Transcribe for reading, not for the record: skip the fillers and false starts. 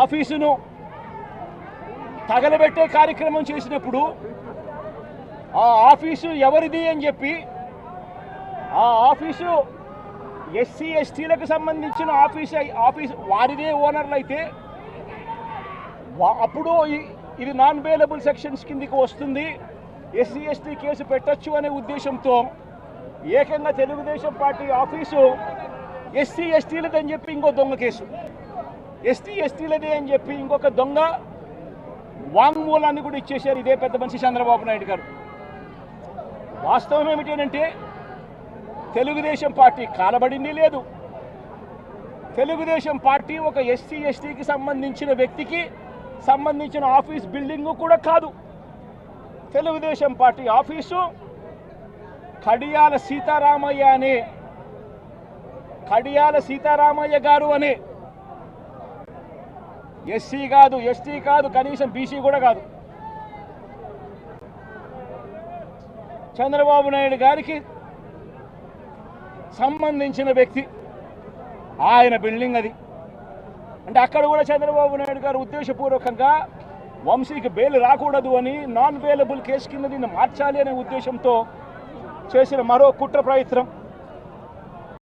ఆఫీసును తగలబెట్టే కార్యక్రమం చేసినప్పుడు ఆ ఆఫీసు ఎవరిది అని చెప్పి ఆ ఆఫీసు ఎస్సీ ఎస్టీలకు సంబంధించిన ఆఫీసు వారిదే ఓనర్లు అయితే అప్పుడు ఇది నాన్ బెయిలబుల్ సెక్షన్స్ కిందికి వస్తుంది, ఎస్సీ ఎస్టీ కేసు పెట్టచ్చు అనే ఉద్దేశంతో ఏకంగా తెలుగుదేశం పార్టీ ఆఫీసు ఎస్సీ ఎస్టీలదని చెప్పి ఇంకో దొంగ కేసు, ఎస్టీ ఎస్టీలదే అని చెప్పి ఇంకొక దొంగ వాంగ్మూలాన్ని కూడా ఇచ్చేశారు ఇదే పెద్ద మనిషి చంద్రబాబు నాయుడు గారు. వాస్తవం ఏమిటంటే తెలుగుదేశం పార్టీ కాలబడింది లేదు, తెలుగుదేశం పార్టీ ఒక ఎస్సీ ఎస్టీకి సంబంధించిన వ్యక్తికి సంబంధించిన ఆఫీస్ బిల్డింగు కూడా కాదు. తెలుగుదేశం పార్టీ ఆఫీసు కడియాల సీతారామయ్య గారు అనే ఎస్సీ కాదు, ఎస్టీ కాదు, కనీసం బీసీ కూడా కాదు, చంద్రబాబు నాయుడు గారికి సంబంధించిన వ్యక్తి ఆయన బిల్డింగ్ అది. అంటే అక్కడ కూడా చంద్రబాబు నాయుడు గారు ఉద్దేశపూర్వకంగా వంశీకి బెయిల్ రాకూడదు అని నాన్ బెయిలబుల్ కేసు కింద దీన్ని మార్చాలి అనే ఉద్దేశంతో చేసిన మరో కుట్ర ప్రయత్నం.